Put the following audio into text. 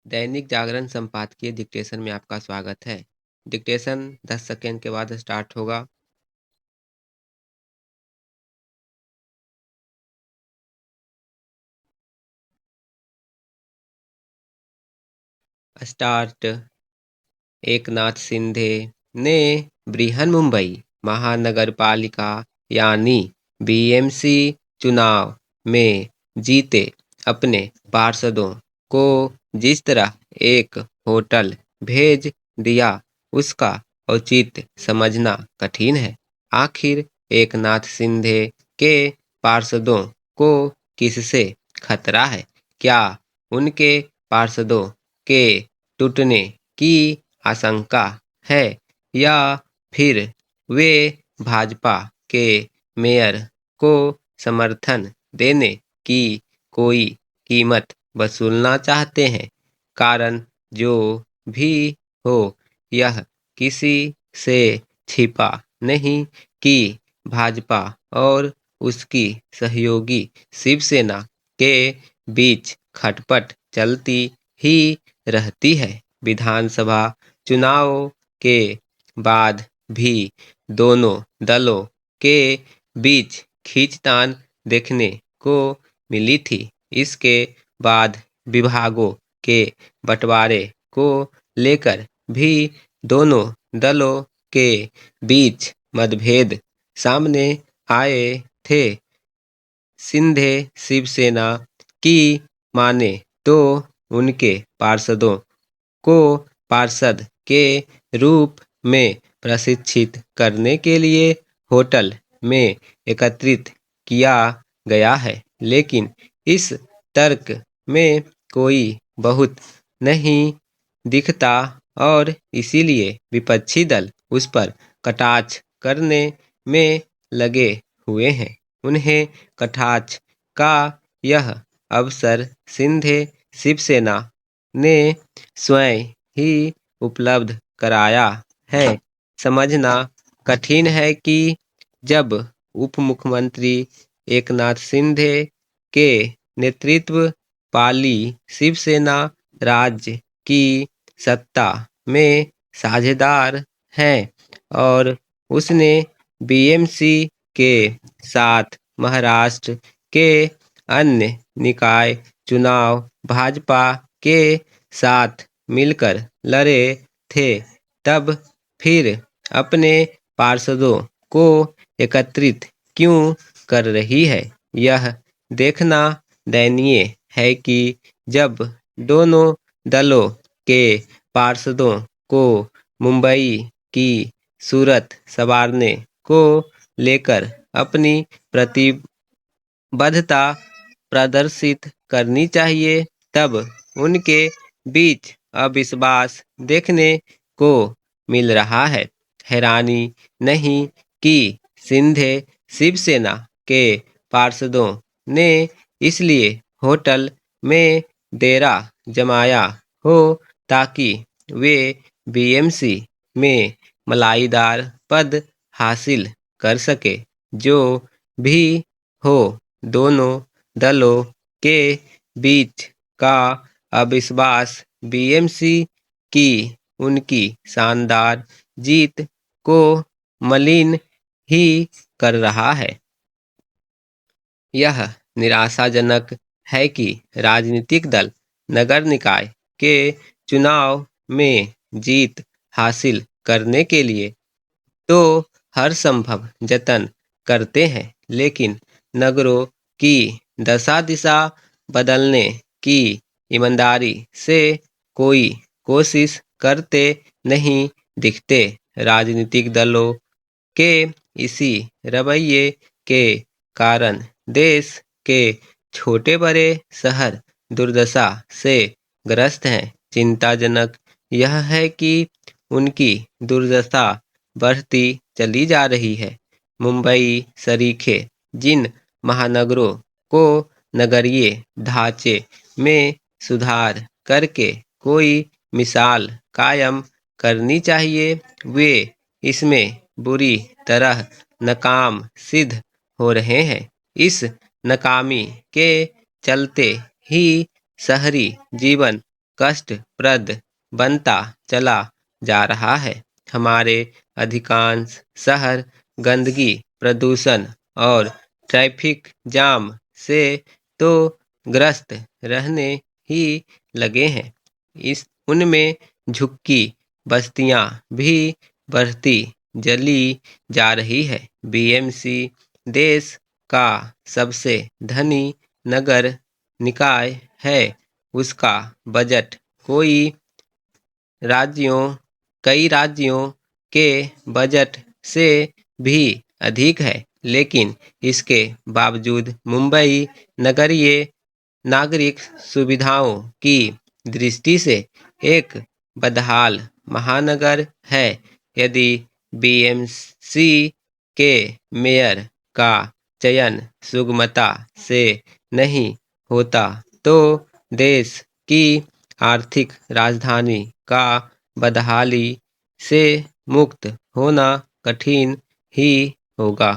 दैनिक जागरण संपादकीय डिक्टेशन में आपका स्वागत है। डिक्टेशन 10 सेकेंड के बाद स्टार्ट होगा। स्टार्ट। एकनाथ शिंदे ने बृहन्मुंबई महानगरपालिका यानी बीएमसी चुनाव में जीते अपने पार्षदों को जिस तरह एक होटल भेज दिया, उसका औचित्य समझना कठिन है। आखिर एकनाथ शिंदे के पार्षदों को किससे खतरा है? क्या उनके पार्षदों के टूटने की आशंका है, या फिर वे भाजपा के मेयर को समर्थन देने की कोई कीमत वसूलना चाहते हैं? कारण जो भी हो, यह किसी से छिपा नहीं कि भाजपा और उसकी सहयोगी शिवसेना के बीच खटपट चलती ही रहती है। विधानसभा चुनाव के बाद भी दोनों दलों के बीच खींचतान देखने को मिली थी। इसके बाद विभागों के बंटवारे को लेकर भी दोनों दलों के बीच मतभेद सामने आए थे। शिंदे शिवसेना की माने तो उनके पार्षदों को पार्षद के रूप में प्रशिक्षित करने के लिए होटल में एकत्रित किया गया है, लेकिन इस तर्क में कोई बहुत नहीं दिखता और इसीलिए विपक्षी दल उस पर कटाक्ष करने में लगे हुए हैं। उन्हें कटाक्ष का यह अवसर शिंदे शिवसेना ने स्वयं ही उपलब्ध कराया है। समझना कठिन है कि जब उप मुख्यमंत्री एकनाथ शिंदे के नेतृत्व वाली शिवसेना राज्य की सत्ता में साझेदार है और उसने बीएमसी के साथ महाराष्ट्र के अन्य निकाय चुनाव भाजपा के साथ मिलकर लड़े थे, तब फिर अपने पार्षदों को एकत्रित क्यों कर रही है? यह देखना दयनीय है कि जब दोनों दलों के पार्षदों को मुंबई की सूरत संवारने को लेकर अपनी प्रतिबद्धता प्रदर्शित करनी चाहिए, तब उनके बीच अविश्वास देखने को मिल रहा है। हैरानी नहीं कि शिंदे शिवसेना के पार्षदों ने इसलिए होटल में डेरा जमाया हो ताकि वे बीएमसी में मलाईदार पद हासिल कर सके। जो भी हो, दोनों दलों के बीच का अविश्वास बीएमसी की उनकी शानदार जीत को मलिन ही कर रहा है। यह निराशाजनक है कि राजनीतिक दल नगर निकाय के चुनाव में जीत हासिल करने के लिए तो हर संभव जतन करते हैं, लेकिन नगरों की दशा दिशा बदलने की ईमानदारी से कोई कोशिश करते नहीं दिखते। राजनीतिक दलों के इसी रवैये के कारण देश के छोटे बड़े शहर दुर्दशा से ग्रस्त हैं। चिंताजनक यह है कि उनकी दुर्दशा बढ़ती चली जा रही है। मुंबई सरीखे जिन महानगरों को नगरीय ढांचे में सुधार करके कोई मिसाल कायम करनी चाहिए, वे इसमें बुरी तरह नाकाम सिद्ध हो रहे हैं। इस नाकामी के चलते ही शहरी जीवन कष्टप्रद बनता चला जा रहा है। हमारे अधिकांश शहर गंदगी, प्रदूषण और ट्रैफिक जाम से तो ग्रस्त रहने ही लगे हैं। उनमें झुग्गी बस्तियां भी बढ़ती जली जा रही है। बीएमसी देश का सबसे धनी नगर निकाय है। उसका बजट राज्यों कई राज्यों के बजट से भी अधिक है, लेकिन इसके बावजूद मुंबई नगरीय नागरिक सुविधाओं की दृष्टि से एक बदहाल महानगर है। यदि बीएमसी के मेयर का चयन सुगमता से नहीं होता तो देश की आर्थिक राजधानी का बदहाली से मुक्त होना कठिन ही होगा।